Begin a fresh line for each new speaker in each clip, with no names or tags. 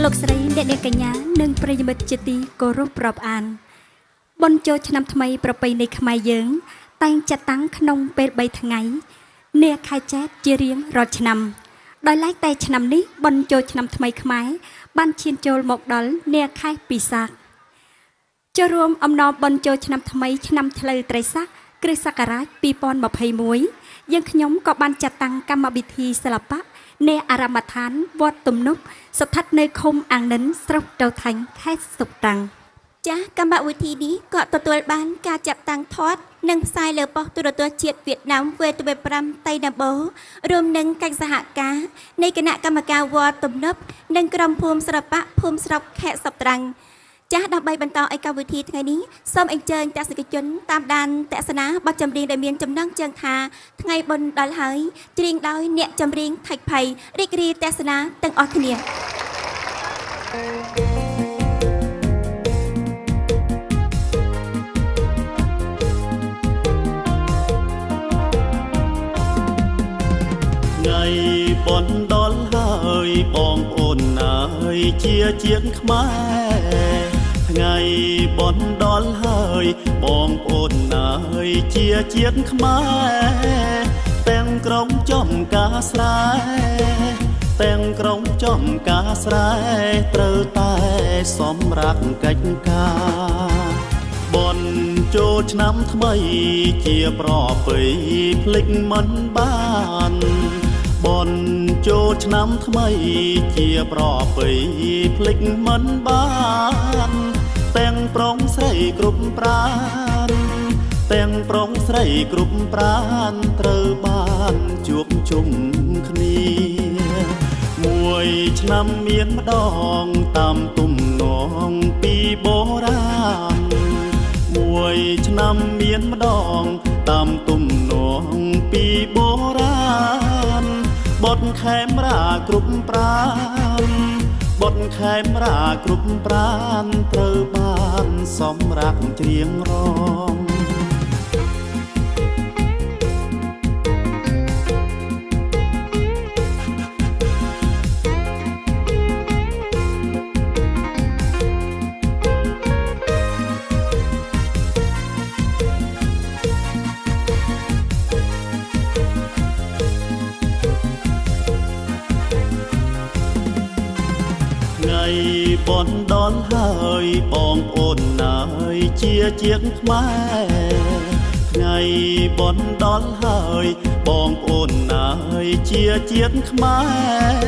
លោកស្រីអ្នកកញ្ញានិងប្រិយមិត្តជាទីគោរពរាប់អានបុណ្យចូលឆ្នាំថ្មីប្រពៃណីខ្មែរយើងតែងចាត់តាំងក្នុងពេល3ថ្ងៃនាខែចេត្រជារៀងរាល់ឆ្នាំដោយឡែកតែឆ្នាំនេះបុណ្យចូលឆ្នាំថ្មីខ្មែរបានឈានចូលមកដល់នាខែពិសាខចូលរួមអំណរបុណ្យចូលឆ្នាំថ្មីឆ្នាំឆ្លូវត្រីស័កគ្រិស្តសករាជ2021យើងខ្ញុំក៏បានចាត់តាំងកម្មវិធីសិល្បៈនៃអារាមដ្ឋានវត្តទំនប់ស្ថិតនៅឃុំអាំងនិនស្រុកតៅថាញ់ខេត្តសុខតាំងចាស់កម្មវិធីនេះក៏ទទួលបានការចាត់តាំងថតនិងផ្សាយលើប៉ុស្តិ៍ទូរទស្សន៍ជាតិវៀតណាម VTV5 តៃណាបូរួមនឹងកិច្ចសហការនៃគណៈកម្មការវត្តទំនប់និងក្រុមភូមិសិល្បៈភូមិស្រុកខេត្តសុខតាំងចាស់ដើម្បីបន្តឲ្យកម្មវិធីថ្ងៃនេះសូមអញ្ជើញទស្សនិកជនតាមដានទស្សនាបទចម្រៀងដែលមានចំណងជើងថាថ្ងៃបុណ្យដល់ហើយច្រៀងដោយអ្នកចម្រៀងថៃផៃរីករាយទស្សនាទាំងអស់គ្នា
ថ្ងៃបុណ្យដល់ហើយបងប្អូនអើយជាជាងខ្មែរថ្ងៃបុណ្យដល់ហើយបងប្អូនអើយជាជាតិខ្មែរទាំងក្រុមចំការស្រែទាំងក្រុមចំការស្រែត្រូវតែសម្រាប់កិច្ចការបុណ្យចូលឆ្នាំថ្មីជាប្រពៃភ្លេចមិនបានបុណ្យចូលឆ្នាំថ្មីជាប្រពៃភ្លេចមិនបានទាំងប្រុងស្រីគ្រប់ប្រានទាំងប្រុងស្រីគ្រប់ប្រានត្រូវបានជួបជុំគ្នាមួយឆ្នាំមានម្ដងតាមទំនងពីបុរាណមួយឆ្នាំមានម្ដងតាមទំនងពីបុរាណបុណ្យខេមរាគ្រប់ប្រានបុណ្យខេមរាគ្រប់ប្រានត្រូវបានសម្រាប់ច្រៀងរំបុណ្យដល់ហើយបងប្អូនអើយជាជាងខ្មែរថ្ងៃបុណ្យដល់ហើយបងប្អូនអើយជាជាតិខ្មែរ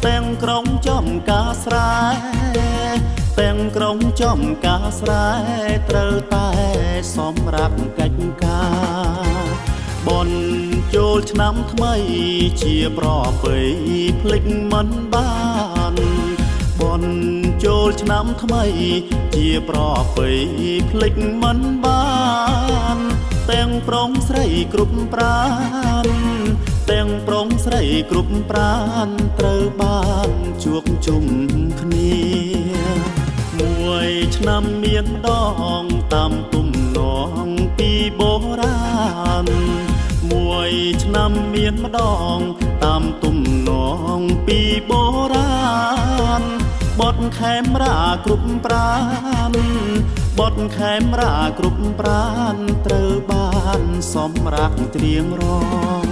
ទាំងក្រុងចំការស្រែទាំងក្រុងចំការស្រែត្រូវតែសម្រាប់កិច្ចការបុណ្យចូលឆ្នាំថ្មីជាប្រពៃភ្លេចមិនបានបុណ្យចូលឆ្នាំថ្មីជាប្រពៃភ្លេចមិនបានទាំងប្រុងស្រីគ្រប់ប្រានទាំងប្រុងស្រីគ្រប់ប្រានត្រូវបានជួបជុំគ្នាមួយឆ្នាំមានម្ដងតាមទំនងពីបុរាណមួយឆ្នាំមានម្ដងតាមទំនងពីបុរាណបុណ្យខេមរាគ្រប់ប្រានបុណ្យខេមរាគ្រប់ប្រានត្រូវបានសម្រាប់ច្រៀងរំ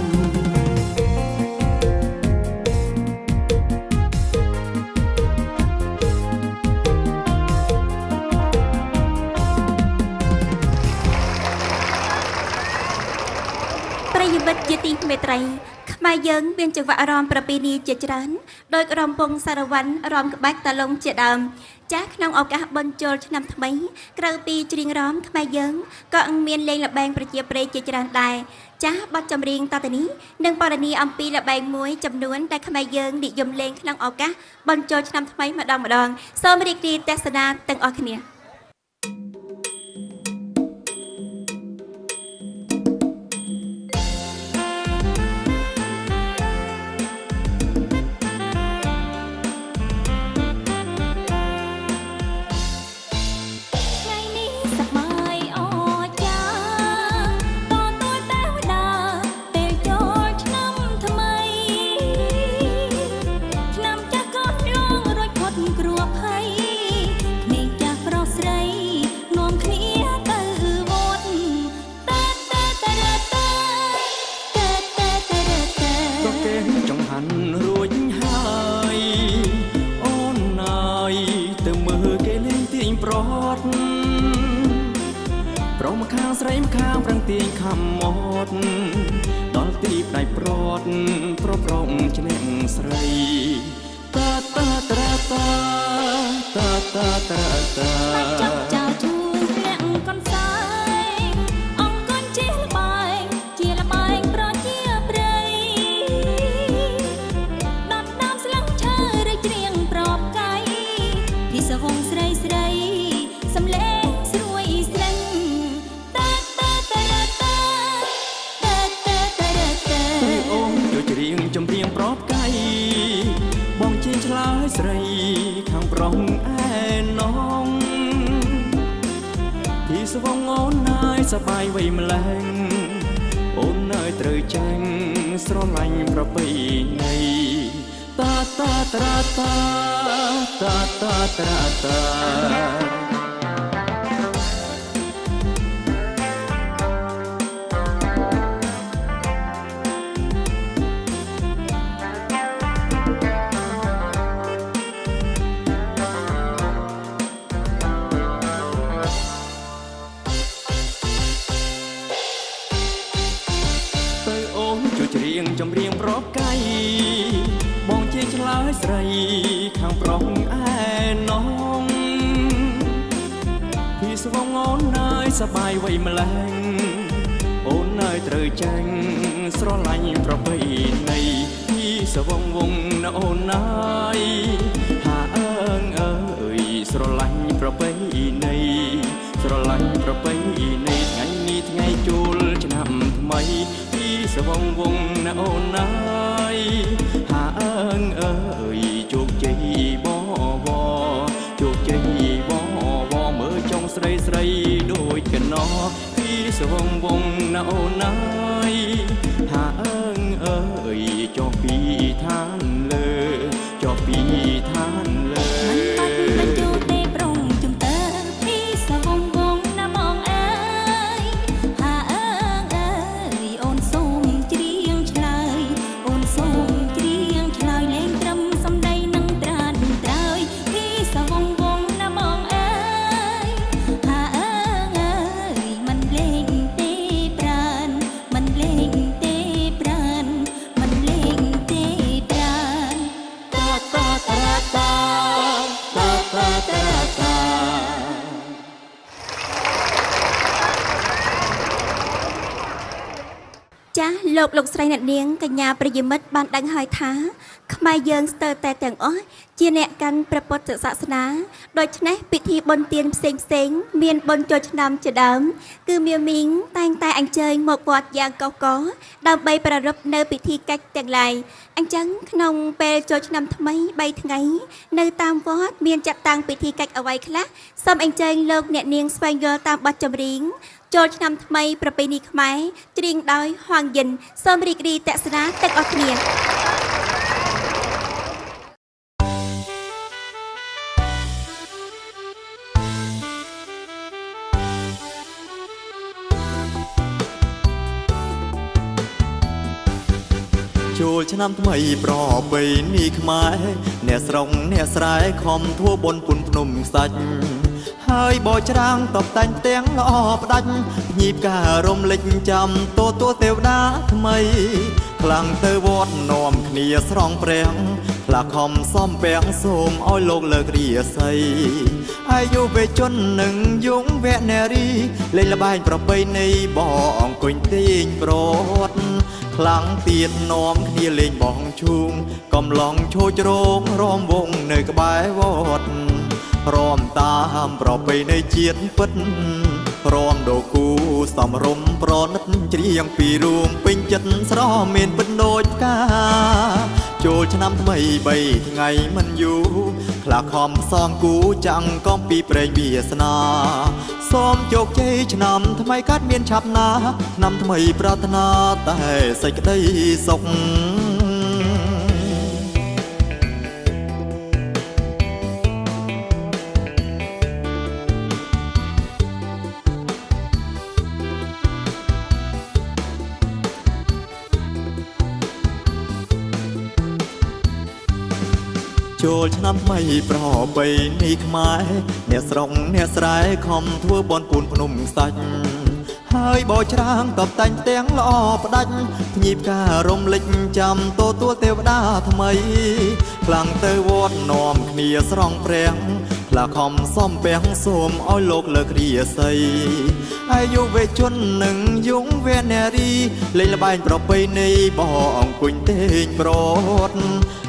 ប្រិយមិត្តជាទីមេត្រីខ្មែរយើងមានចង្វាក់រាំប្រពៃណីជាច្រើនដោយរំពងសារវ័នរាំក្បាច់តាឡុងជាដើមចាស់ក្នុងឱកាសបុណ្យចូលឆ្នាំថ្មីក្រៅពីច្រៀងរាំខ្មែរយើងក៏មានលេងល្បែងប្រជាប្រិយជាច្រើនដែរចាស់បទចម្រៀងតទៅនេះនិងបរិនីអំពីល្បែងមួយចំនួនដែលខ្មែរយើងនិយមលេងក្នុងឱកាសបុណ្យចូលឆ្នាំថ្មីម្ដងសូមរីករាយទស្សនាទាំងអស់គ្នា
ម ខាងប្រាំងទាញខំមត់ដល់ទីដៃប្រត់ប្រប្រងឆ្លៀងស្រីតាតាត្រាតាតាតាត្រាតា
ចាប់ចៅជួងធ្លាក់កនសែងអង្គុនជាលបែងប្រជាប្រិយដុតដាមស្លឹងឈើឬច្រៀងប្រອບកាយពីសវងស្រីស្រីសំលេងស្រួយស្រេញតាតាតាតាតាតាតាតា
អូនជួយច្រៀងចម្រៀងប្រອບកាយបងជិះឆ្លើយស្រីខាងប្រុងឯណងពីស្វងអូនណាយសបាយវៃម្លែងអូននៅត្រូវចាញ់ស្រឡាញ់ប្រពៃណីតាតាត្រាតាតាតាត្រាតាច្រៀងចម្រៀងប្រອບកាយបងជាឆ្លើយស្រីខាងប្រុងឯណងពីស្វងអូនណាយសបាយវៃម្លែងអូនណាយត្រូវចាញ់ស្រឡាញ់ប្រពៃណីពីស្វងវងណាអូនណាយហាអើងអើយស្រឡាញ់ប្រពៃណីស្រឡាញ់ប្រពៃណីថ្ងៃនេះថ្ងៃជួលឆ្នាំថ្មីសវងវងណាអូនណាយហាអើងអើយជោគជ័យបវជោគជ័យបវមើលចុងស្រីស្រីដូចកណោពីសវងវងណាអូនណាយហាអើងអើយចុះពីឋានលើចុះពីឋានលើ
មិនបាច់បញ្ជូនទេប្រងជំតើពីសវងវងណាបងអើយហាអើងអើយអូនសូមច្រៀងឆ្លើយអូនសូមច្រៀងឆ្លើយលេងត្រឹមសំដីនឹងត្រានត្រើយពីសវងវងណាបងអើយហាអើងអើយមិនលេងទេប្រានមិនលេងទេប្រានមិនលេងទេប្រាន
តាតាតាតាតាតាតា
ចាស់លោកស្រីអ្នកនាងកញ្ញាប្រិយមិត្តបានដឹងហើយថាខ្មែរយើងស្ទើរតែទាំងអស់ជាអ្នកកាន់ព្រះពុទ្ធសាសនាដូច្នេះពិធីបុណ្យទានផ្សេងមានបុណ្យចូលឆ្នាំជាដើមគឺមាមីងតែងតែអញ្ជើញមកវត្តយ៉ាងកុះកដើម្បីប្រារព្ធនៅពិធីកិច្ចទាំងឡាយអញ្ចឹងក្នុងពេលចូលឆ្នាំថ្មី3ថ្ងៃនៅតាមវត្តមានចាត់តាំងពិធីកិច្ចអ្វីខ្លះសូមអញ្ជើញលោកអ្នកនាងស្វែងយល់តាមបទចម្រៀងចូលឆ្នាំថ្មីប្រពៃណីខ្មែរច្រៀងដោយហួងយិនសូមរីករាយទស្សនាទាំងអស់គ្នា
ចូលឆ្នាំថ្មីប្រពៃណីខ្មែរអ្នកស្រុងអ្នកស្រែខំធ្វើបុណ្យពុនភ្នំខ្សាច់ហើយបោច្រាំងតបតែងផ្ទាំងល្អផ្ដាច់ញីផ្ការរំលេចចាំតួទេវតាថ្មីខ្លាំងទៅវត្តនាំគ្នាស្រង់ព្រះខ្លាខំសំពាំងសូមឲ្យលោកលើករាសីអាយុវជននឹងយងវៈនារីលេងល្បែងប្រពៃណីបងអង្គុញទាញប្រត់ខ្លាំងទៀតនាំគ្នាលេងបងឈូងកំឡុងឈោចរងរំវងនៅក្បែរវត្តរំតាមប្រពៃណីជាតិពិតរំដូគូសំរុំប្រណិតច្រៀងពីរួមពេញចិត្តស្រស់មានពិតដូចផ្កាចូលឆ្នាំថ្មី3ថ្ងៃមិនយូរខ្លាខំផ្សំគូចាំងកំពីព្រេងវាសនាសូមជោគជ័យឆ្នាំថ្មីកាត់មានឆាប់ណាឆ្នាំថ្មីប្រាថ្នាតែសេចក្តីសុខ ចូលឆ្នាំថ្មីប្រពៃណីខ្មែរអ្នកស្រុងអ្នកស្រែខំធ្វើបន់ពូនភ្នំខ្សាច់ហ
ហើយបោច្រាងតបតែងទាំងល្អផ្ដាច់ភ្ញៀវការរំលេចចាំទទួលទេវតាថ្មីខ្លាំងទៅវត្តនាំគ្នាស្រង់ព្រះផ្លាខំសំពះសូមឲ្យលោកលើករាសីអាយុវជននឹងយុងវេនារីលេងល្បែងប្រពៃណីបងអង្គុញទេងប្រត់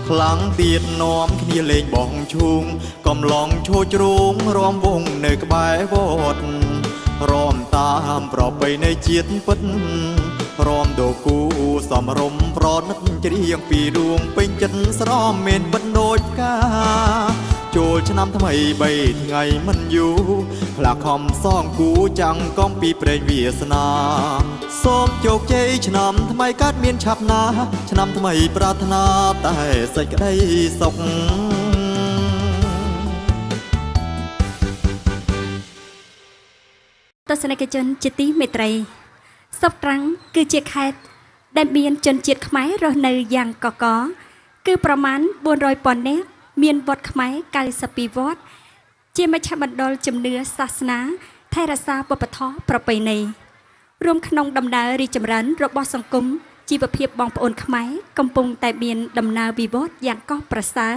ខ្លាំងទៀតនាំគ្នាលេងបងឈូងកំឡងឈោជ្រូងរំវងនៅក្បែរវត្តរំតាមប្រពៃណីជាតិពិតរំដូគូសំរុំប្រណិតច្រៀងពីរួងពេញចិត្តស្រមមានពិតដូចផ្កាចូលឆ្នាំថ្មី3ថ្ងៃមិនយូរផ្លាខំសងគូចាំងកំពីព្រេងវាសនាសូមជោគជ័យឆ្នាំថ្មីកើតមានឆាប់ណាឆ្នាំថ្មីប្រាថ្នាតែសេចក្តីសុខ
ទស្សនិកជនជាទីមេត្រីសុកត្រាំងគឺជាខេត្តដែលមានជនជាតិខ្មែររស់នៅយ៉ាងកកគឺប្រមាណ400,000នាក់មានវត្តខ្មែរ92វត្តជាមជ្ឈមណ្ឌលជំនឿសាសនាថែរក្សាវប្បធម៌ប្រពៃណីរួមក្នុងដំណើររីកចម្រើនរបស់សង្គមជីវភាពបងប្អូនខ្មែរកំពុងតែមានដំណើរវិវត្តយ៉ាងកោះប្រសើរ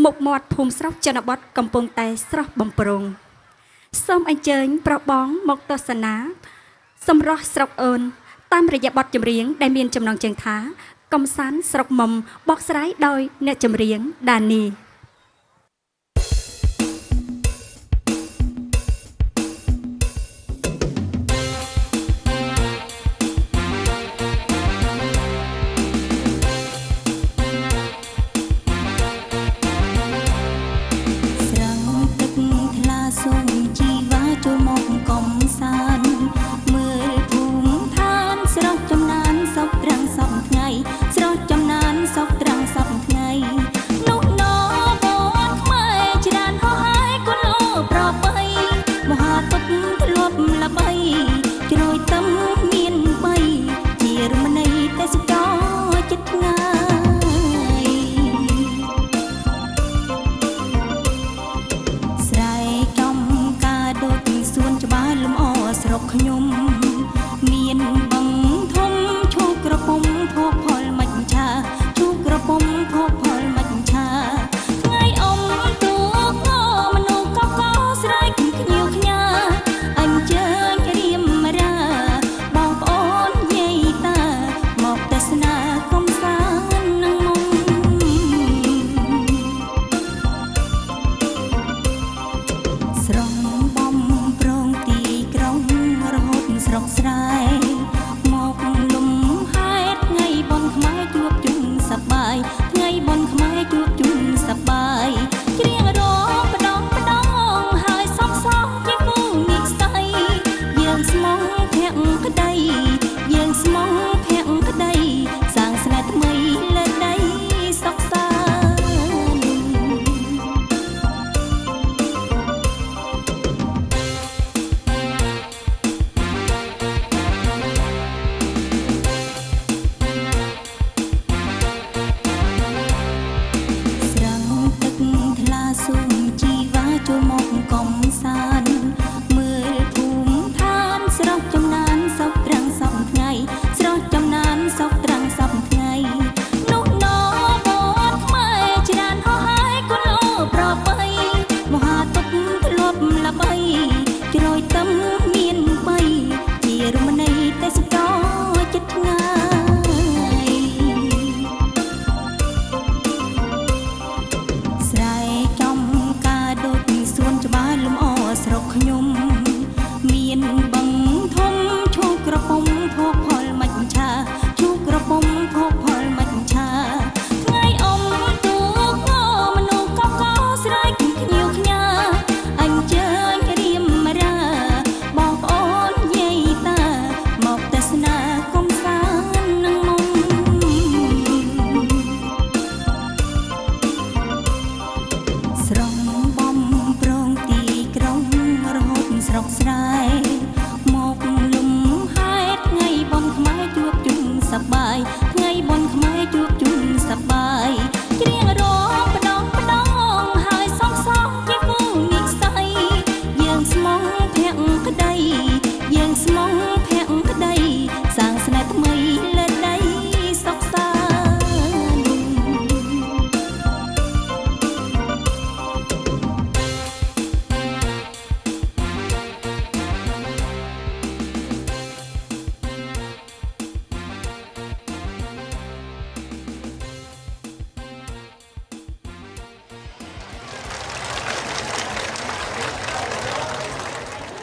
មុខមាត់ភូមិស្រុកជនបទកំពុងតែស្រស់បំព្រងសូមអញ្ជើញប្រុសបងមកទស្សនាសម្រស់ស្រុកអូនតាមរយៈបទចម្រៀងដែលមានចំណងជើងថាកំសាន្តស្រុកមុំបកស្រាយដោយអ្នកចម្រៀងដានី
ស្រស់ចំណានសពត្រង់សពថ្ងៃនោះណ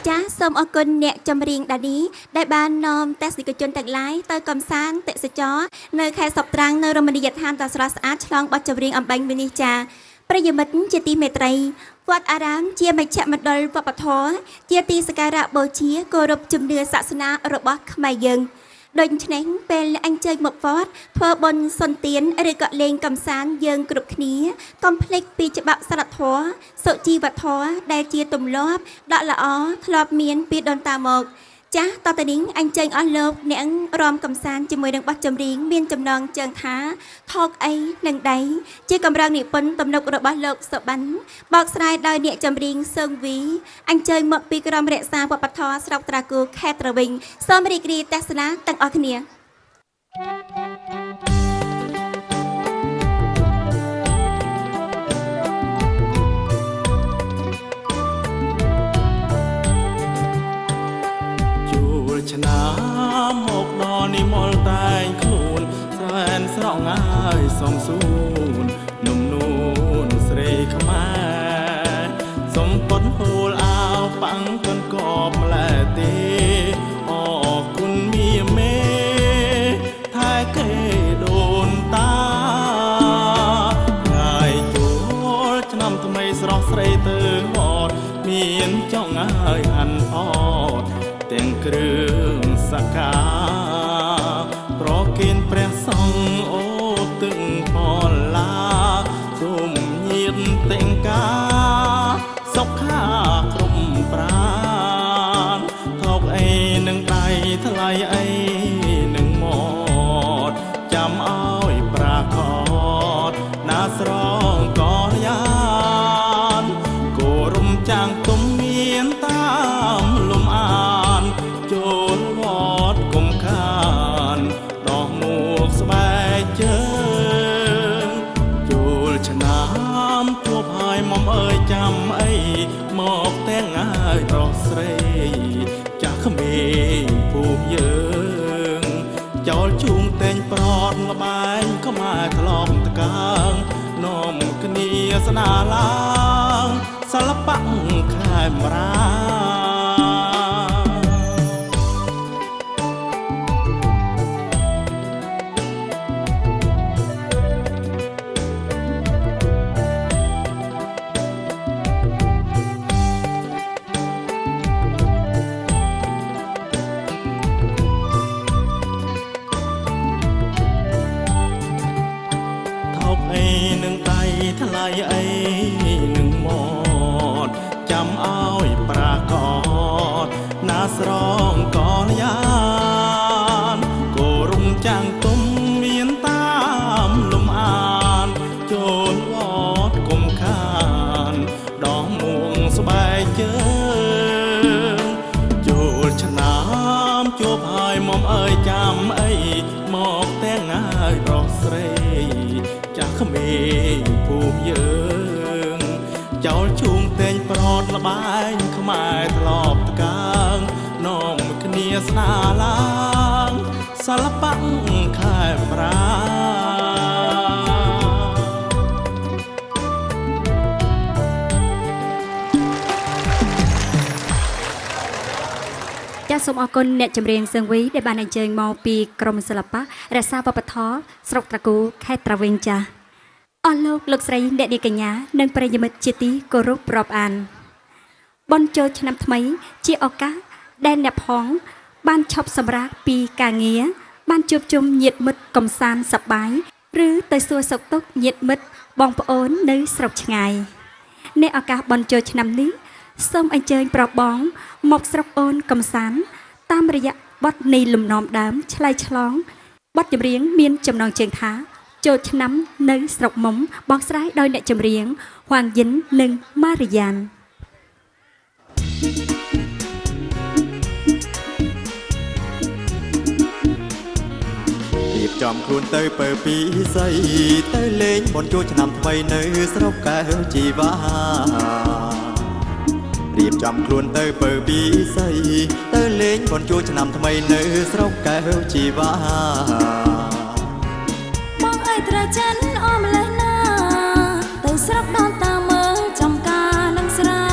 ចាសសូមអរគុណអ្នកចម្រៀងដានីដែលបាននាំទស្សនិកជនទាំងឡាយទៅកំសាន្តទេសចរនៅខេត្តសពត្រាំងនៅរមណីយដ្ឋានដ៏ស្រស់ស្អាតឆ្លងបទចម្រៀងអំបញ្ញវិនិច្ឆ័យប្រិយមិត្តជាទីមេត្រីវត្តអារាមជាមជ្ឈមណ្ឌលវប្បធម៌ជាទីសក្ការៈបូជាគោរពជំនឿសាសនារបស់ខ្មែរយើងដូច្នេះពេលអញ្ជើញមកវត្តធ្វើបុណ្យសុនទានឬក៏លេងកំសាន្តយើងគ្រប់គ្នាកុំភ្លេចពីច្បាប់សីលធម៌សុជីវធម៌ដែលជាទម្លាប់ដ៏ល្អធ្លាប់មានពីដូនតាមកចាស់តទៅនេះអញ្ជើញអស់លោកអ្នករាំកំសាន្តជាមួយនឹងបទចម្រៀងមានចំណងជើងថាថោកអីនឹងដៃជាកម្រងនិពន្ធទំនុករបស់លោកសុបិនបកស្រាយដោយអ្នកចម្រៀងសឹងវីអញ្ជើញមកពីក្រុមរក្សាវប្បធម៌ស្រុកត្រាគូខេត្តត្រវិញសូមរីករាយទស្សនាទាំងអស់គ្នា
ឆ្នាំមកដល់និមលតែងខ្លួនសែនស្រងហើយសំសួននំនួនស្រីខ្មែរសំពត់ហូលអាវប៉ាំងកនកបម្លែទេអរគុណមីមេថែគេដូនតាថ្ងៃចូលឆ្នាំថ្មីស្រស់ស្រីទៅហត់មានចង់ហើយអានអត់ទាំងគ្រឿងសក្ការប្រគិនព្រះសង្ឃអូទឹងផលឡាសូមញាតទាំងការសុខាគ្រប់ប្រាណថោកអីនឹងដៃថ្លៃអីនឹងមកចាំឲ្យប្រាកដណាស្រងកលយានគោរំចាំងទុំមានតាមលំអានចូលវត្តគុំខានដោះមួកស្បែកជើងចូលឆ្នាំជួបហើយមុំអើយចាំអីមកទាំងហើយប្រុសស្រីចាស់ក្មេងពូកយើងចោលជូងតែងប្រត់លបែងខ្មែរធ្លំតកាងនាំគ្នាស្នាឡើងសិល្បៈខេមរាថ្លៃអីនឹងមកចាំឲ្យប្រាកដណាស្រងកលយានគោរំចាំងទុំមានតាមលំអានចូលវត្តគុំខានដោះមួងស្បែកជើងចូលឆ្នាំជួបហើយមុំអើយចាំអីមកទាំងហើយប្រុសស្រីចាស់ក្មេងពូកយើងចោលជូងតែងប្រត់លបែងខ្មែរធ្លាប់តកាងនាំគ្នាស្នាឡើងសិល្បៈខេមរា
ចាសសូមអរគុណអ្នកចម្រៀងសឹងវីដែលបានអញ្ជើញមកពីក្រុមសិល្បៈរក្សាវប្បធម៌ស្រុកត្រាគូខេត្តត្រវិញចាសអស់លោកស្រីអ្នកនាងកញ្ញានិងប្រិយមិត្តជាទីគោរពរាប់អានបុណ្យចូលឆ្នាំថ្មីជាឱកាសដែលអ្នកផងបានឈប់សម្រាកពីការងារបានជួបជុំញាតិមិត្តកំសាន្តសប្បាយឬទៅសួរសុខទុក្ខញាតិមិត្តបងប្អូននៅស្រុកឆ្ងាយในឱកាសបុណ្យចូលឆ្នាំនេះសូមអញ្ជើញប្រុសបងមកស្រុកអូនកំសាន្តតាមរយៈបទនៃលំនាំដើមឆ្លៃឆ្លងបទចម្រៀងមានចំណងជើងថាចូលឆ្នាំនៅស្រុកមុំបកស្រាយដោយអ្នកចម្រៀងហួងយិននិងម៉ារីយ៉ាន
រៀបចំខ្លួនទៅពើពីស័យទៅលេងបុណ្យចូលឆ្នាំថ្មីនៅស្រុកកែវជីវ៉ារៀបចំខ្លួនទៅពើពីស័យទៅលេងបុណ្យចូលឆ្នាំថ្មីនៅស្រុកកែវជីវ៉ា
បងអើយត្រច័ន្ទអមលេះណាទៅស្រុកដូនតាមើលចំការនឹងស្រែ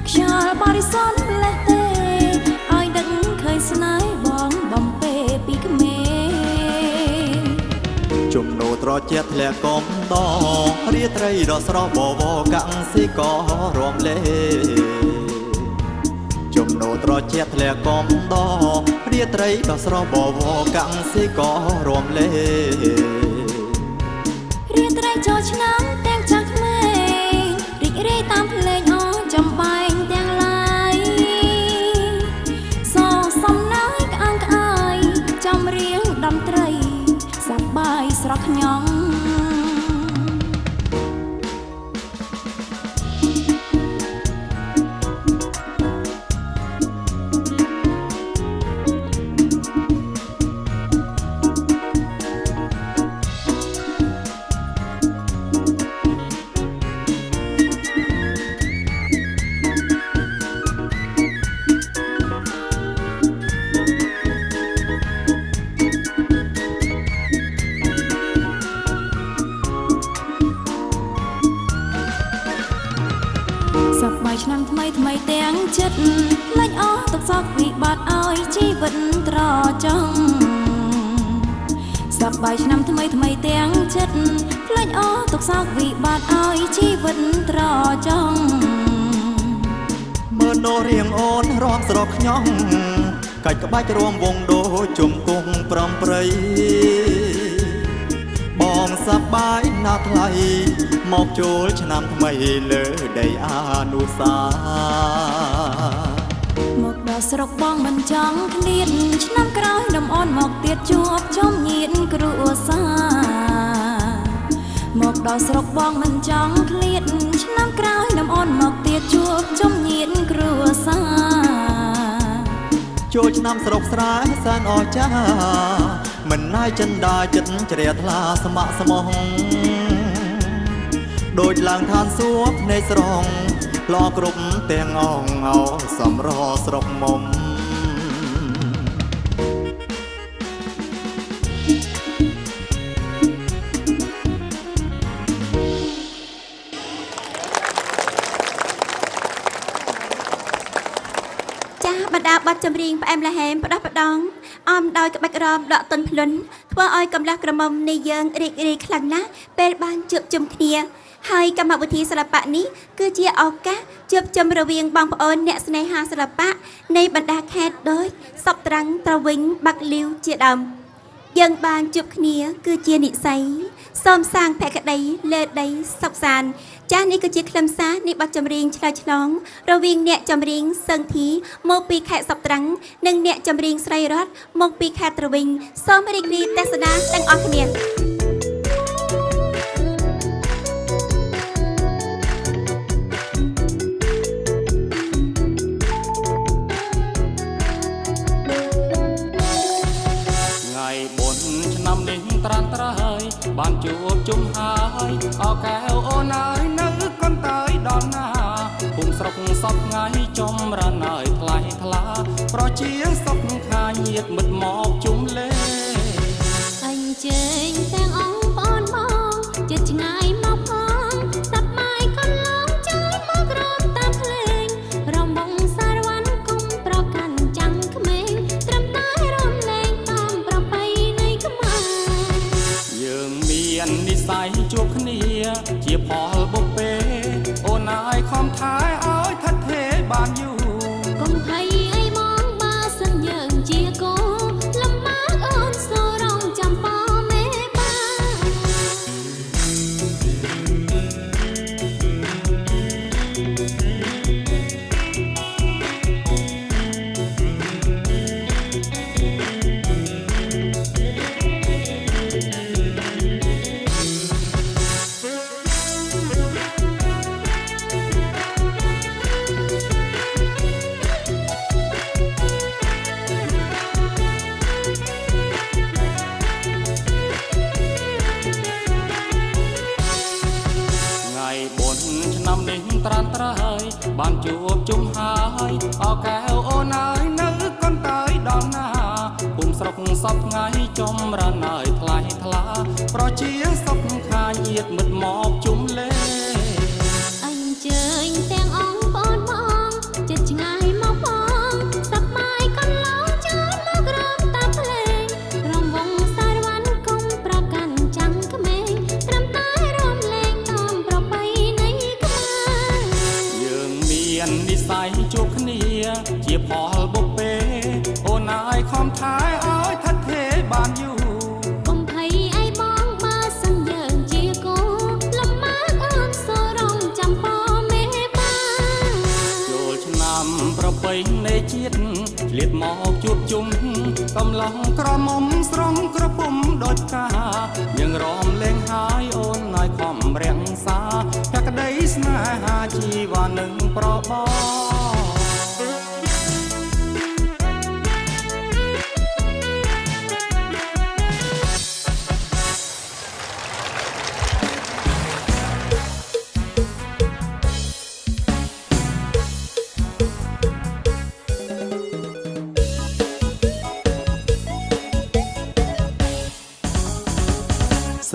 ខ្យល់
ត្រជាធ្លាក់កុំដរាត្រីដ៏ស្រស់បវរកាំងស៊ីក៏រំលេចំណូលត្រជាធ្លាក់កុំដរាត្រីដ៏ស្រស់បវរកាំងស៊ីក៏រំលេ
រាត្រីចូលឆ្នាំទាំងចាស់ក្មេងរីករាយតាមភ្លេងអចំបែងទាំងឡាយសសំណាយក្អាងក្អាយចំរៀងដំត្រីសប្បាយស្រស់ខ្ញងឆ្នាំថ្មីថ្មីទាំងចិត្តផ្លេចអស់ទុកសោកវិបត្តិឲ្យជីវិតត្រចង់សប្បាយឆ្នាំថ្មីថ្មីទាំងចិត្តផ្លេចអស់ទុកសោកវិបត្តិឲ្យជីវិតត្រចង់
មើលនោរៀងអូនរំស្រកខ្ញងកាច់ក្បាច់រួមវងដូជុំគង់ប្រំប្រៃបងសប្បាយណាស់ថ្លៃមកចូលឆ្នាំថ្មីលើដីអានុសា
មកដល់ស្រុកបងមិនចង់ឃ្លាតឆ្នាំក្រោយនំអូនមកទៀតជួបជុំញាតិគ្រួសារមកដល់ស្រុកបងមិនចង់ឃ្លាតឆ្នាំក្រោយនំអូនមកទៀតជួបជុំញាតិគ្រួសារ
ចូលឆ្នាំស្រុកស្រែសែនអស្ចារ្យមិនណាយចិនដាចិត្តជ្រះថ្លាស្ម័គ្រស្មោះដូចឡើងឋានសួគ៌ភ្នែកស្រងឡគ្រប់ទាំងអងអោសំរស្រុកមុំ
បណ្ដាបទចម្រៀងផ្អែមល្ហែមផ្ដោះផ្ដងអមដោយក្បាច់រំដកទន់ភ្លុនធ្វើឲ្យកម្លាំងក្រមុំនៃយើងរីករាយខ្លាំងណាស់ពេលបានជួបជុំគ្នាហើយកម្មវិធីសិល្បៈនេះគឺជាឱកាសជួបជុំរវាងបងប្អូនអ្នកស្នេហាសិល្បៈនៃបណ្ដាខេត្តដូចសពត្រាំងត្រវិញបាក់លីវជាដើមយើងបានជួបគ្នាគឺជានិស្ស័យសូមសាងភក្តីលើដីសុខសាន្តចាស់នេះគឺជាខ្លឹមសារនៃបទចម្រៀងឆ្លើយឆ្លងរវាងអ្នកចម្រៀងសឹងធីមកពីខេត្តសពត្រាំងនិងអ្នកចម្រៀងស្រីរតមកពីខេត្តត្រវិញសូមរីករាយទស្សនាទាំងអស់គ្នា
ត្រានត្រើយបានជួបជុំហើយអកែវអូនអើយនៅកន្តាយដល់ណាភូមិស្រុកសពថ្ងៃចំរានហើយថ្លៃថ្លាប្រជាសពខាញាតមិត្តមកជុំលេ
អញជើញទាំងអងបងបងចិត្តឆ្ងាយមកផងសប្បាយកន្លងជួយមករំតាមភ្លេងរំបងសារវ័នគុំប្រកាន់ចាំងក្មេងត្រឹមតែរំលែងតាមប្រពៃណីខ្មែរ
យើងមាននិស្ស័យជួបគ្នាជាផលបុព្វេអូនអើយខំថែឲ្យថិតថេរបានយូរ
កុំភ័យអីមកបើសិនយើងជាគូលំបាកអូនសូរងចាំប៉មេបា
ត្រានត្រើយបានជួបជុំហើយអកែវអូនអើយនៅកន្តាយដល់ណាភូមិស្រុកសពថ្ងៃចំរានហើយថ្លៃថ្លាប្រជាសពខាញាតមិត្តមកជុំលេ
អញជើញទាំងអងបងបងចិត្តឆ្ងាយមកផងសប្បាយកន្លងជួយមករំតាមភ្លេងរំវងសារវ័នគុំប្រកាន់ចាំងក្មេង
មកជួបជុំកំឡុងក្រមុំស្រងក្រពុំដូចកាយើងរំលែងហើយអូនឲ្យខំរាំងសាតែក្តីស្នេហាជីវ៉ានឹងប្របោ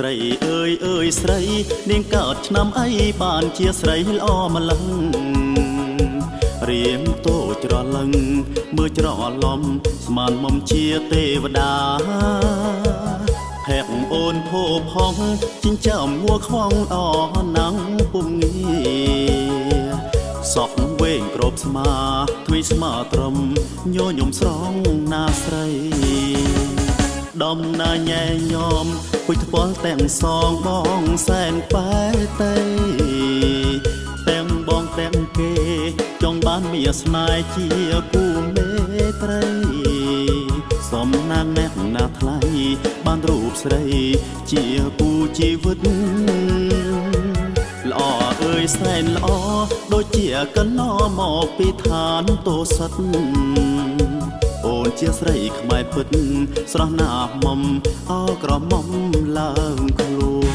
ស្រីអើយអើយស្រីនាងកើតឆ្នាំអីបានជាស្រីល្អម្លឹងរៀមតូចច្រឡឹងមើលច្រឡំស្មានមុំជាទេវតាភែកអូនភោផងចិញ្ចាំមួខ្វងអណាំងពុំងារសក់វែងក្របស្មាទ្វីស្មាត្រឹមញញឹមស្រងណាស្រីដំណាញែញោមពុយថ្ពាល់ទាំងសងបងសែនប៉ែតៃទាំងបងទាំងគេចង់បានមានស្នេហ៍ជាគូមេត្រីសំណាងអ្នកណាថ្លៃបានរូបស្រីជាគូជីវិតល្អអើយសែនល្អដូចជាកណ្ណមកពីឋានទោសិតអូនជាស្រីខ្មែរពិតស្រស់ណាស់មុំអោក្រមុំឡើងខ្លួន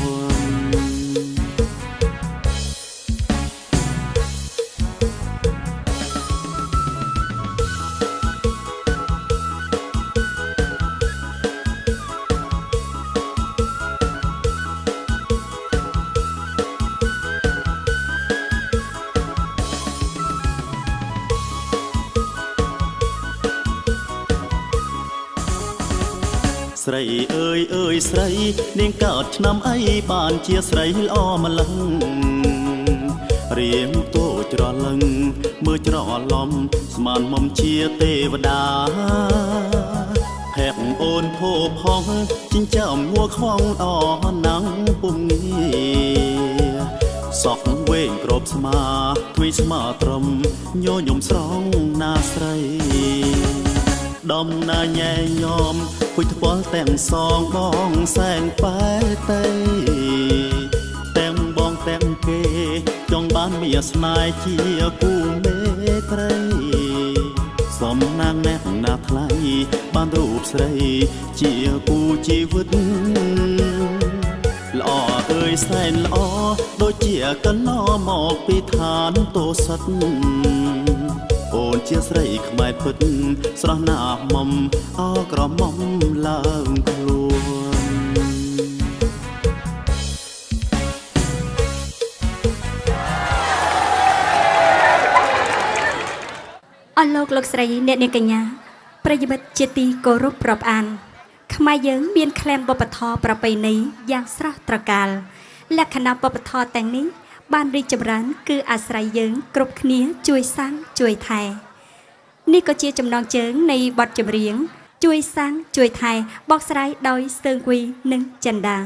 ស្រីអើយអើយស្រីនាងកើតឆ្នាំអីបានជាស្រីល្អម្លឹងរៀមតូចច្រឡឹងមើលច្រឡំស្មានមុំជាទេវតាភែកអូនភោផងចិញ្ចាំមួខ្វងអណាំងពុំងារសក់វែងក្របស្មាទ្វីស្មាត្រឹមញញឹមស្រងណាស្រីដំណាញែញោមពុយថ្ពាល់ទាំងសងបងសែនប៉ែតៃទាំងបងទាំងគេចង់បានមានស្នេហ៍ជាគូមេត្រីសំណាងអ្នកណាថ្លៃបានរូបស្រីជាគូជីវិតល្អអើយសែនល្អដូចជាកណ្ណមកពីឋានទោសិតអូនជាស្រីខ្មែរពិតស្រស់ណាស់មុំអោក្រមុំឡើងខ្លួន
អស់លោកស្រីអ្នកនាងកញ្ញាប្រិយមិត្តជាទីគោរពរាប់អានខ្មែរយើងមានក្លែងវប្បធម៌ប្រពៃណីយ៉ាងស្រស់ត្រកាលលក្ខណៈវប្បធម៌ទាំងនេះបានរីកចម្រើនគឺអាស្រ័យយើងគ្រប់គ្នាជួយសាងជួយថែនេះក៏ជាចំណងជើងនៃបទចម្រៀងជួយសាងជួយថែបកស្រាយដោយស្ទើងគីនិងចិន្តា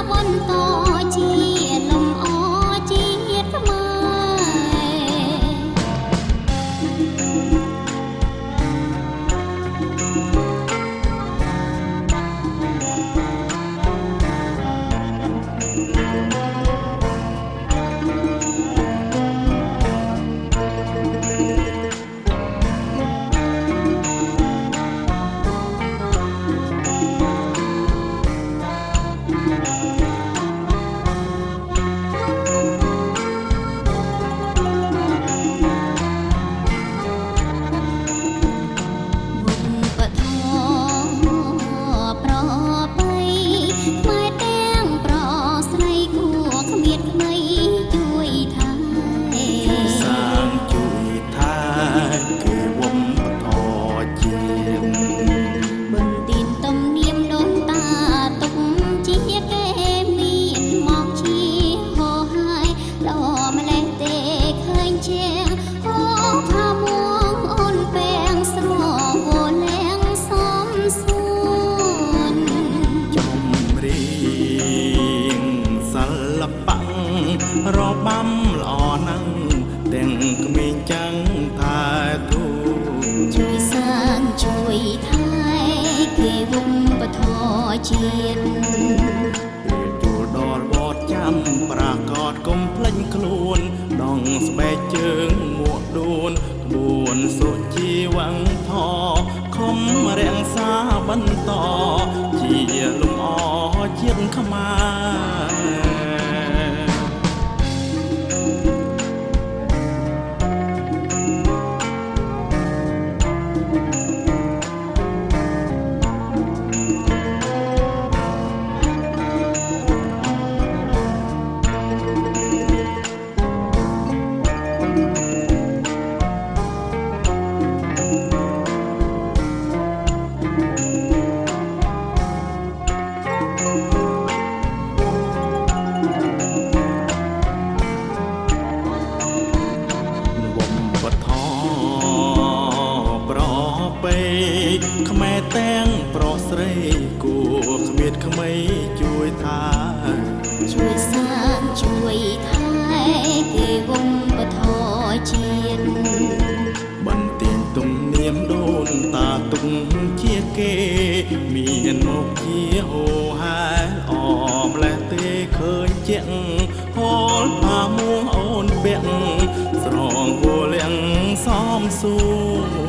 ព
ជួយថែគេវងបធរជាតិ
ពេលជួលដល់វត្តចាំប្រាកដកុំភ្លេចខ្លួនដងស្បែកជើងមួកដួនក្បួនសុជីវង្សធខំរាំងសាបន្តជាលំអជាតិខ្មែរ ខ្មែរទាំងប្រុសស្រីគួរគ្មានក្មេងជួយថា
ជួយសានជួយថែគេវងបធរជាតិ
បន្ទានទំនៀមដូនតាទុកជាគេមានមកជាហូហែអម្លេះទេឃើញជាក់ហូលផាមួងអូនពាក់ស្រងគួលៀងសំសួរ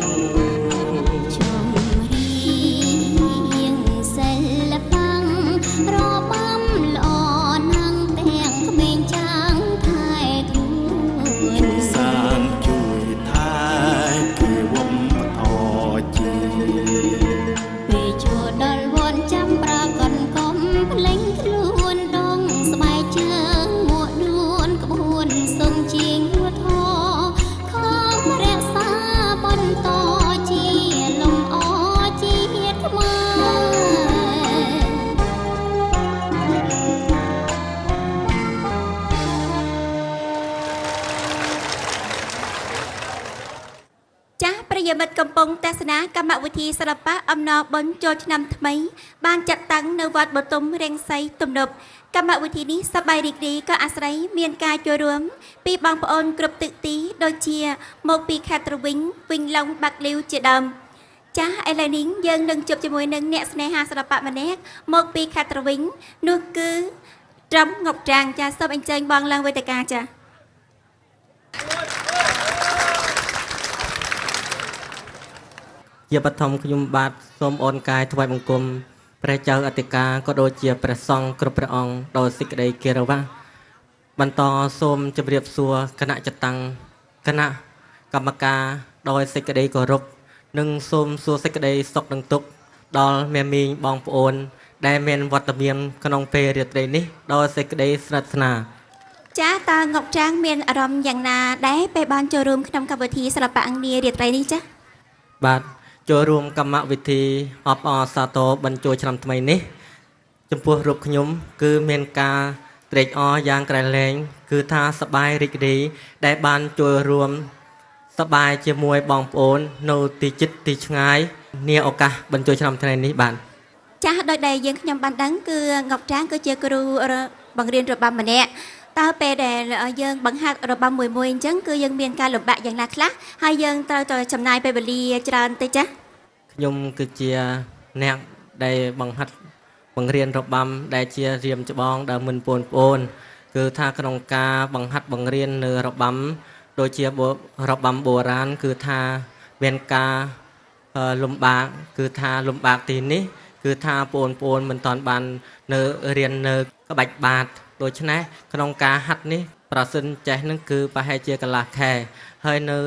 មិត្តកំពុងទស្សនាកម្មវិធីសិល្បៈអំណរបុណ្យចូលឆ្នាំថ្មីបានចាត់តាំងនៅវត្តបទុមរាំងសីទំនប់កម្មវិធីនេះសប្បាយរីករាយក៏អាស្រ័យមានការចូលរួមពីបងប្អូនគ្រប់ទិសទីដូចជាមកពីខេត្តត្រវិញវិញឡុងបាក់លីវជាដើមចាស់ឥឡូវនេះយើងនឹងជួបជាមួយនឹងអ្នកស្នេហាសិល្បៈម្នាក់មកពីខេត្តត្រវិញនោះគឺត្រឹមងប់ត្រាងចាសូមអញ្ជើញបងឡើងវេទិកាចា
ជាបឋមខ្ញុំបាទសូមអូនកាយថ្វាយបង្គំព្រះចៅអធិការក៏ដូចជាព្រះសង្ឃគ្រប់ព្រះអង្គដោយសេចក្តីគោរពបន្តសូមជម្រាបសួរគណៈចតាំងគណៈកម្មការដោយសេចក្តីគោរពនិងសូមសួរសេចក្តីសុខនិងទុក្ខដល់មេមីងបងប្អូនដែលមានវត្តមានក្នុងពេលរាត្រីនេះដោយសេចក្តីស្និទ្ធស្នាល
ចាតើងប់ត្រាងមានអារម្មណ៍យ៉ាងណាដែរពេលបានចូលរួមក្នុងកម្មវិធីសិល្បៈអង្គារាត្រីនេះចា
បាទចូលរួមកម្មវិធីអបអរសាទរបញ្ចូលឆ្នាំថ្មីនេះចំពោះរូបខ្ញុំគឺមានការត្រេកអរយ៉ាងក្រៃលែងគឺថាសប្បាយរីករាយដែលបានចូលរួមសប្បាយជាមួយបងប្អូននៅទីជិតទីឆ្ងាយនាឱកាសបញ្ចូលឆ្នាំថ្មីនេះបាទ
ចាស់ដោយដែលយើងខ្ញុំបានដឹងគឺងប់ត្រាងគឺជាគ្រូបង្រៀនរបាំម្នាក់តើពេលដែលយើងបង្ហាត់របាំមួយអញ្ចឹងគឺយើងមានការលំបាកយ៉ាងណាខ្លះហើយយើងត្រូវតែចំណាយពេលវេលាច្រើនទេចា
ខ្ញុំគឺជាអ្នកដែលបង្ហាត់បង្រៀនរបាំដែលជារៀមច្បងដល់មិនបងប្អូនគឺថាក្នុងការបង្ហាត់បង្រៀននៅរបាំដូចជារបាំបុរាណគឺថាមានការលំបាកគឺថាលំបាកទីនេះគឺថាបងប្អូនមិនតាន់បាននៅរៀននៅក្បាច់បាតដូច្នេះក្នុងការហាត់នេះប្រសិនចេះនឹងគឺប្រហែលជាកន្លះខែហើយនៅ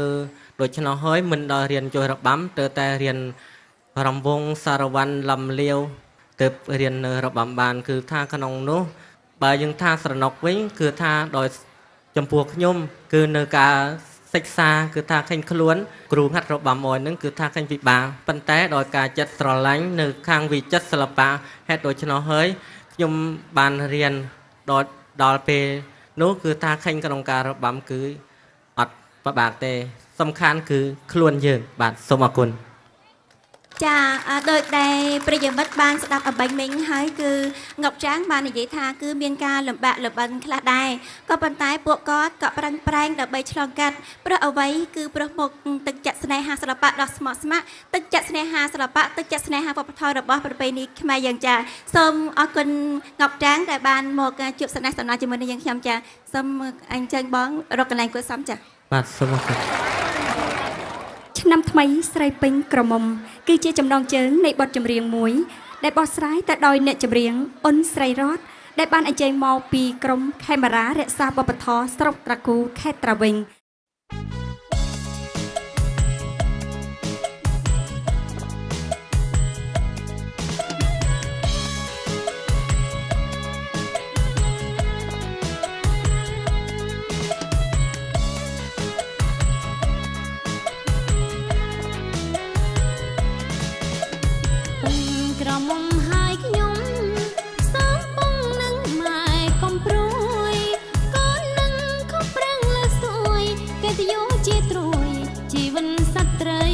ដូច្នោះហើយមិនដល់រៀនចូលរបាំទៅតែរៀនរំវងសារវ័នលំលាវទៅរៀននៅរបាំបានគឺថាក្នុងនោះបើយើងថាស្រណុកវិញគឺថាដោយចំពោះខ្ញុំគឺនៅការសិក្សាគឺថាឃើញខ្លួនគ្រូហាត់របាំអយនឹងគឺថាឃើញពិបាកប៉ុន្តែដោយការចិត្តស្រឡាញ់នៅខាងវិចិត្រសិល្បៈហេតុដូច្នោះហើយខ្ញុំបានរៀនដល់ពេលនោះគឺថាឃើញក្នុងការរបាំគឺអត់ពិបាកទេសំខាន់គឺខ្លួនយើងបាទសូមអរគុណ
ចាដោយដែលប្រិយមិត្តបានស្ដាប់អបាញ់មិញហើយគឺងប់ចាងបាននិយាយថាគឺមានការលំបាកលំបិនខ្លះដែរក៏ប៉ុន្តែពួកគាត់ក៏ប្រឹងប្រែងដើម្បីឆ្លងកាត់ព្រោះអ្វីគឺព្រោះមុខទឹកចិត្តស្នេហាសិល្បៈដ៏ស្មោះស្ម័គ្រទឹកចិត្តស្នេហាសិល្បៈទឹកចិត្តស្នេហាវប្បធម៌របស់ប្រពៃណីខ្មែរយើងចាសូមអរគុណងប់ចាងដែលបានមកជួបសំណេះសំណាលជាមួយនឹងយើងខ្ញុំចាសូមអញ្ជើញបងរកកន្លែងគួរសមចា
បាទសូមអរគុណ
ឆ្នាំថ្មីស្រីពេញក្រមុំគឺជាចំណងជើងនៃបទចម្រៀងមួយដែលបោះស្រាយទៅដោយអ្នកចម្រៀងអ៊ុនស្រីរតដែលបានអញ្ជើញមកពីក្រុមខេមរារក្សាវប្បធម៌ស្រុកត្រគូខេត្តត្រាវិញ
ក្រមុំហើយខ្ញុំសំបងនឹងម៉ែកំព្រួយកូននឹងខំប្រឹងលើសួយកិត្តិយសជាត្រួយជីវិតសត្រី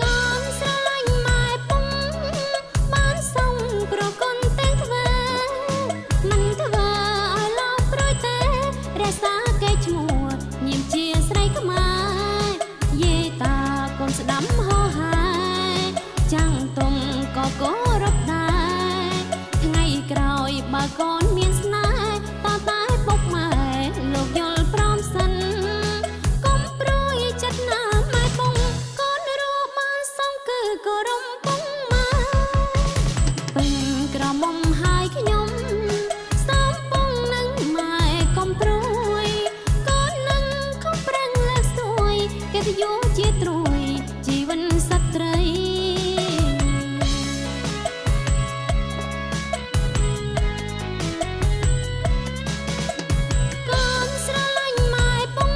កូនស្រឡាញ់ម៉ែពុំបានសងប្រគុណតែធ្វើមិនធ្វើឲ្យលោព្រួយទេរក្សាកេរ្តិ៍ឈ្មោះ ញៀមជាស្រីខ្មែរយេតាកូនស្ដាំហោហាយចាំងទុំក៏គោរពដែរថ្ងៃក្រោយបើកូនមានស្នេហ៍តតែពុកម៉ែលោកយល់ព្រមសិនកុំព្រួយចិត្តណាម៉ែពុំកូនរស់បានសងគឺគោរពពុំម៉ែពេញក្រមុំហើយខ្ញុំសំបងនឹងម៉ែកុំព្រួយ កិត្តិយសជាត្រួយជីវិតសត្រី កូនស្រឡាញ់ម៉ែពុំ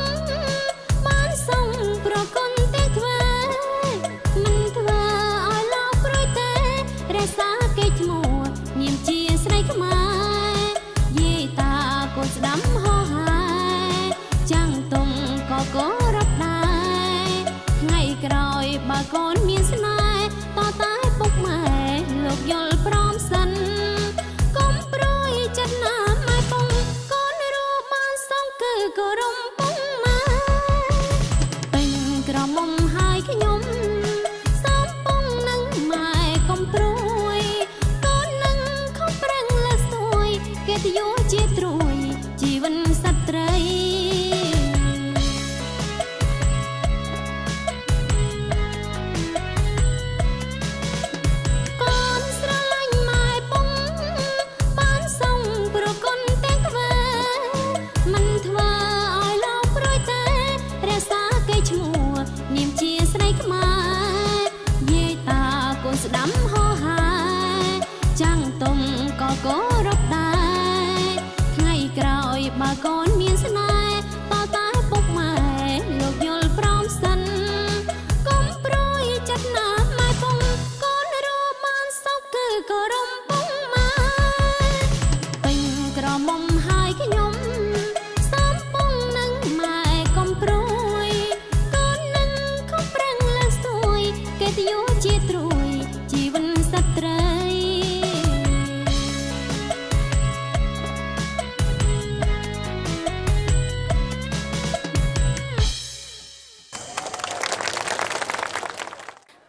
បានសងប្រគុណតែធ្វើមិនធ្វើឲ្យលោកព្រួយទេរក្សាកេរ្តិ៍ឈ្មោះញៀមជាស្រីខ្មែរយេតាកូនស្ដាំហោហាយចាំងទុំក៏គោរពដែរ ថ្ងៃក្រោយបើកូនមានស្នេហ៍តតែពុកម៉ែលោកយល់ព្រមសិនកុំព្រួយចិត្តណាម៉ែពុំកូនរស់បានសងគឺគោរពពុំម៉ែពេញក្រមុំហើយខ្ញុំសំបងនឹងម៉ែកុំព្រួយកូននឹងខំប្រឹងលើសួយកិត្តិយសជាត្រួយជីវិតសត្រី ស្ដាំហោហាចាំងទុំក៏គោរពដែរថ្ងៃក្រោយបើកូនមានស្នេហ៍តតែពុកម៉ែលោកយល់ព្រមសិនកុំព្រួយចិត្តណាម៉ែពុំកូនរស់បានសុខគឺគោរពពុកម៉ែពេញក្រមុំហើយខ្ញុំសំបងនឹងម៉ែកុំព្រួយកូននឹងខំប្រឹងលើសួយកិត្តិយសជាត្រួយ ជីវិតសត្រី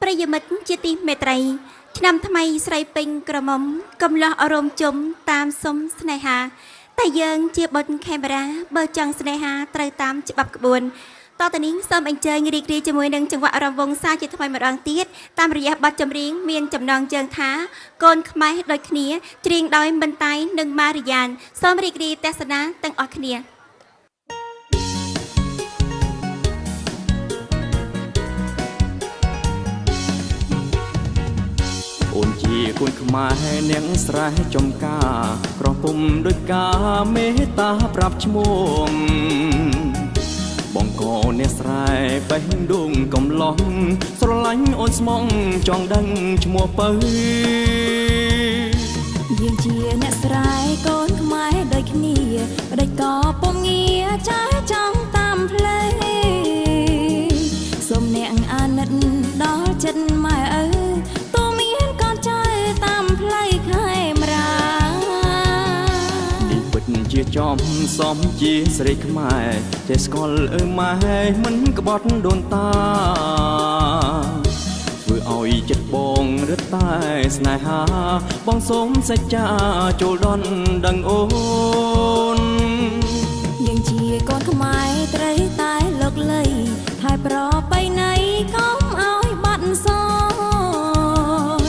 ប្រិយមិត្តជាទីមេត្រីឆ្នាំថ្មីស្រីពេញក្រមុំកំឡោះអរំជុំតាមសុំស្នេហាតែយើងជាបុត្រខេមរាបើចង់ស្នេហាត្រូវតាមច្បាប់ក្បួន តទៅនេះសូមអញ្ជើញរីករាយជាមួយនឹងចង្វាក់រំវង់សាជាថ្មីម្ដងទៀតតាមរយៈបទចម្រៀងមានចំណងជើងថាកូនខ្មែរដូចគ្នាច្រៀងដោយមិនតៃនិងម៉ារីយ៉ានសូមរីករាយទស្សនាទាំងអស់គ្នា
អូនជាកូនខ្មែរនាងស្រែចំការក្រពុំដូចការមេត្តាប្រាប់ឈ្មោះ បងកូនអ្នកស្រែបេះដូងកំឡោះស្រឡាញ់អូនស្មងចង់ដឹងឈ្មោះពៅ
យើងជាអ្នកស្រែកូនខ្មែរដូចគ្នា ប្តីក៏ពុំងា
ជាចំសំជាស្រីខ្មែរចេះស្គាល់ម៉ែមិនក្បត់ដូនតាធ្វើឲ្យចិត្តបងរឹតតែស្នេហាបងសូមសច្ចាចូលដន់ដឹងអូន
យើងជាកូនខ្មែរត្រូវតែលោកលីថែប្រពៃណីកុំឲ្យបាត់សូន្យ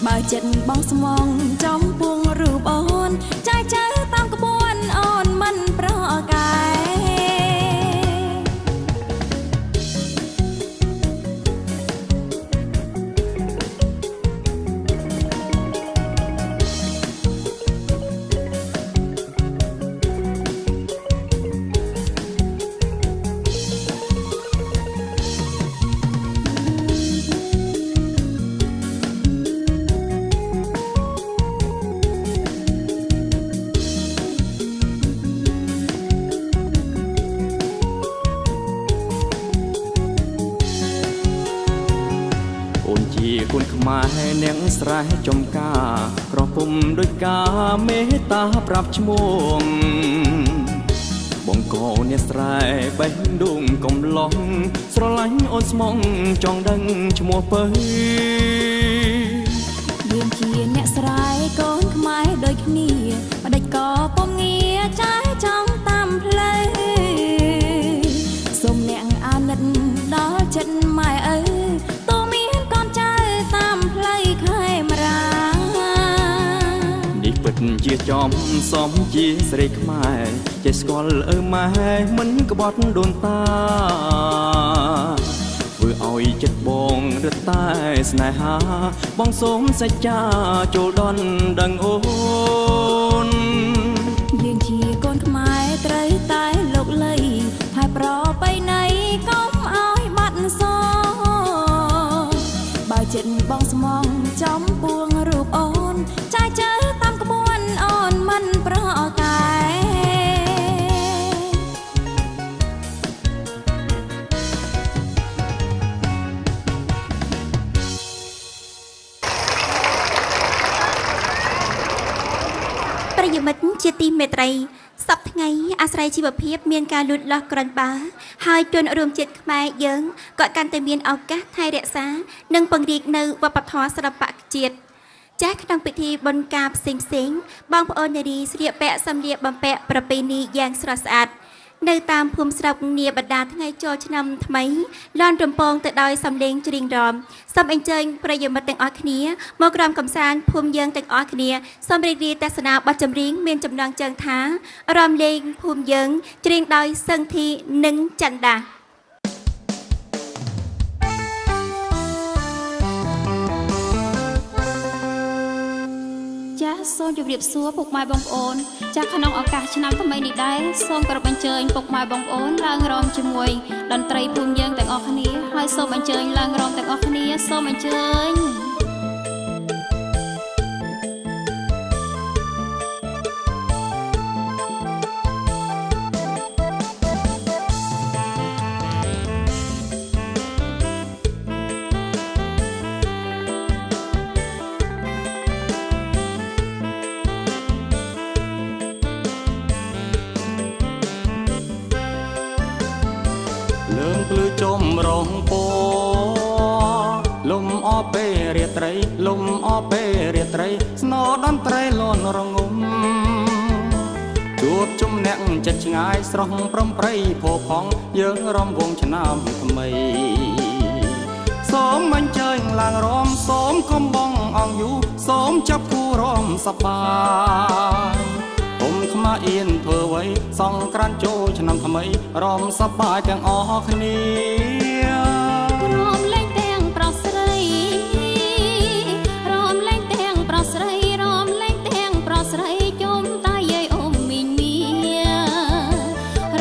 បើចិត្តបងស្មងចំពួងរូបអូនចាយចៅតាមក្បួនអូនមិនប្រកែ
គុណខ្មែរនាងស្រែចំការក្រពុំដោយការមេត្តាប្រាប់ឈ្មោះបងកោអ្នកស្រែបេះដូងកំឡុងស្រឡាញ់អូនស្មងចង់ដឹងឈ្មោះពៅ
យើងជាអ្នកស្រែកូនខ្មែរដូចគ្នាបដិចក៏ពុំងារចាយចង់តាមផ្លូវសូមអ្នកអាណិតដល់ចិត្តម៉ែអើ
ជាចំសំជាស្រីខ្មែរចេះស្គាល់ម៉ែមិនក្បត់ដូនតាធ្វើឲ្យចិត្តបងរឹតតែស្នេហាបងសូមសច្ចាចូលដន់ដឹងអូន
យើងជាកូនខ្មែរត្រូវតែលោកលីថែប្រពៃណីកុំឲ្យបាត់សូន្យបើចិត្តបងស្មងចំពួងរូបអូនចាយចើតាមក្បួនអូនមិនប្រកែ
ប្រិយមិត្តជាទីមេត្រីសប្តាហ៍ថ្ងៃអាស្រ័យជីវភាពមានការលូតលាស់ក្រាន់បើហើយជនរួមជាតិខ្មែរយើងក៏កាន់តែមានឱកាសថែរក្សានិងពង្រីកនៅវប្បធម៌សិល្បៈជាតិចាស់ក្នុងពិធីបុណ្យការផ្សេងៗបងប្អូននារីស្លៀកពាក់សម្លៀកបំពាក់ប្រពៃណីយ៉ាងស្រស់ស្អាតនៅតាមភូមិស្រុកនាបដាថ្ងៃចូលឆ្នាំថ្មីលន់រំពងទៅដោយសំឡេងច្រៀងរំសូមអញ្ជើញប្រិយមិត្តទាំងអស់គ្នាមកក្រុមកំសាន្តភូមិយើងទាំងអស់គ្នាសូមរីករាយទស្សនាបទចម្រៀងមានចំណងជើងថារំលេងភូមិយើងច្រៀងដោយសឹងធីនិងចន្ទដា
សូមជម្រាបសួរពុកម៉ែបងប្អូនចាស់ក្នុងឱកាសឆ្នាំថ្មីនេះដែរសូមគោរពអញ្ជើញពុកម៉ែបងប្អូនឡើងរំជាមួយតន្ត្រីភូមិយើងទាំងអស់គ្នាហើយសូមអញ្ជើញឡើងរំទាំងអស់គ្នាសូមអញ្ជើញ
រងពោលំអពេលរាត្រីលំអពេលរាត្រីស្នោតន្ត្រីលន់រងំជួបជុំអ្នកចិត្តឆ្ងាយស្រស់ប្រំប្រៃផោផង់យើងរំវងឆ្នាំថ្មីសូមអញ្ជើញឡើងរំសូមកំបងអង្គយូសូមចាប់គូរំសប្បាយថ្មអៀនធ្វើໄວសង្ក្រានចូលឆ្នាំថ្មីរំសប្បាយទាំងអស់គ្នា
រំលែងទាំងប្រុសស្រីរំលែងទាំងប្រុសស្រីរំលែងទាំងប្រុសស្រីជុំតាយាយអ៊ំមីងមៀ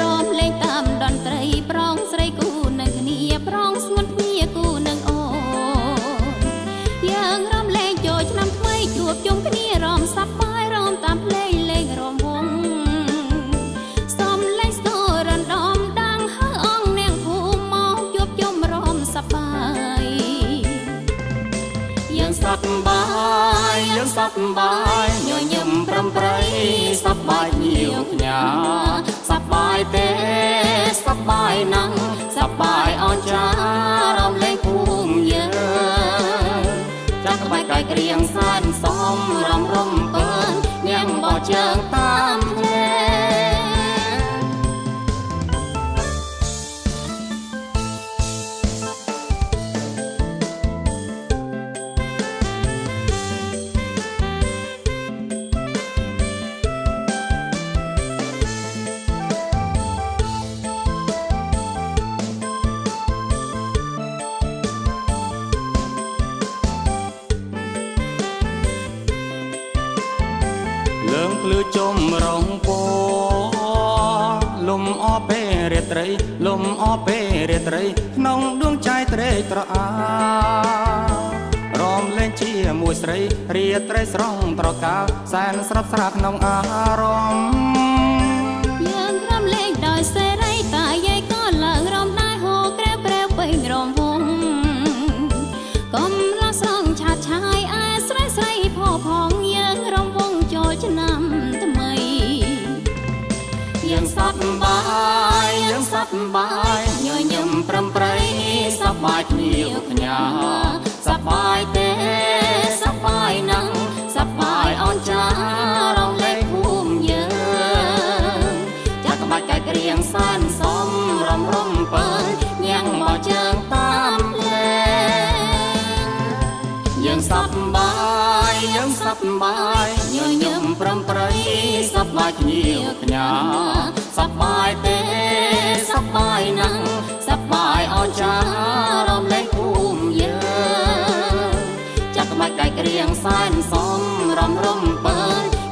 រំលែងតាមតន្ត្រីប្រងស្រីគូនឹងគ្នាប្រងស្ងួនគ្នាគូនឹងអូនយើងរំលែងចូលឆ្នាំថ្មីជួបជុំគ្នារំសប្បាយរំតាមភ្លេងលេងរំវងសំលេងស្ទររំដំដាងហើអងនាងភូមិមកជួបជុំរំសប្បាយយើងសប្បាយយើងសប្បាយញញឹមប្រំប្រៃសប្បាយញៀវញ៉ា
សែនសមរំរំពើនាងបោះជើងតាមផ្លែ លើងភ្លឺជុំរងពោលំអពេលរាត្រីលំអពេលរាត្រីក្នុងដួងใจត្រេកត្រអារំលែងជាមួយស្រីរាត្រីស្រងត្រកាលសែនស្រាប់ស្រាក្នុងអារម្មណ៍យើងរំលែងដោយសេរីតាយាយក៏ឡើងរំដែរហូក្រែប្រែពេញរំវងកុំរស់ស្រងឆាតឆាយអែស្រីស្រីផោផងយើងរំវងចូលឆ្នាំថ្មីយើងសប្បាយយើងសប្បាយញញឹមប្រំប្រៃសប្បាយគ្នាកញ្ញាសប្បាយទេសប្បាយណាស់សប្បាយអូនចារំលែកភូមិយើងចាក់ក្បាច់កាច់រៀងសែនសមរំរំពើញ៉ាំងបោះជើងតាមផ្លែយើងសប្បាយយើងសប្បាយញញឹមប្រំប្រៃសប្បាយគ្នាកញ្ញាសប្បាយទេសប្បាយណាស់សប្បាយអូនចារំលែកភូមិយើងចាក់ក្បាច់កាច់រៀងសែនសមរំរំពើ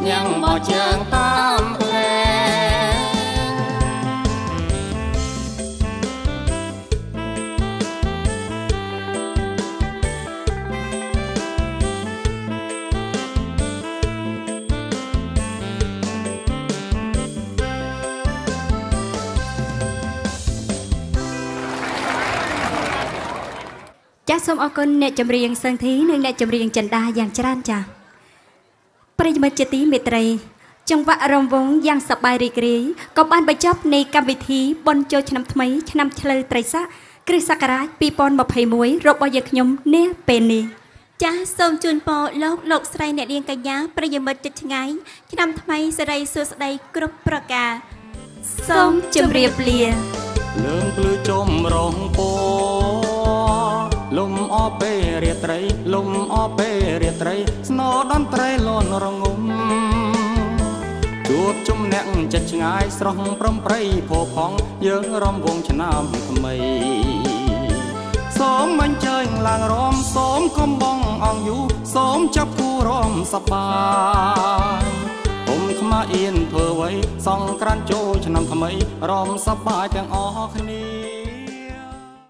ញ៉ាំងបោះជើងតាមផ្លែ
ចាសសូមអរគុណអ្នកចម្រៀងសឹងធីនិងអ្នកចម្រៀងចិន្តាយ៉ាងច្រើនចាសប្រិយមិត្តជាទីមេត្រីចង្វាក់រំវងយ៉ាងសប្បាយរីករាយក៏បានបញ្ចប់នៃកម្មវិធីបុណ្យចូលឆ្នាំថ្មីឆ្នាំឆ្លូវត្រីស័កគ្រិស្តសករាជ2021របស់យើងខ្ញុំនាពេលនេះ
ចាសសូមជូនពរលោកស្រីអ្នកនាងកញ្ញាប្រិយមិត្តជិតឆ្ងាយឆ្នាំថ្មីសិរីសួស្តីគ្រប់ប្រការ
សូមជម្រាបលា
លើងភ្លឺជុំរងពោលំអពេលរាត្រីលំអពេលរាត្រីស្នូតន្ត្រីលន់រងំជួបជុំអ្នកចិត្តឆ្ងាយស្រស់ប្រំប្រៃផោផង់យើងរំវងឆ្នាំថ្មីសូមអញ្ជើញឡើងរំសូមកំបងអង្គយូសូមចាប់គូរំសប្បាយពុំខ្មាអៀនធ្វើអ្វីសង្ក្រានចូលឆ្នាំថ្មីរំសប្បាយទាំងអស់គ្នា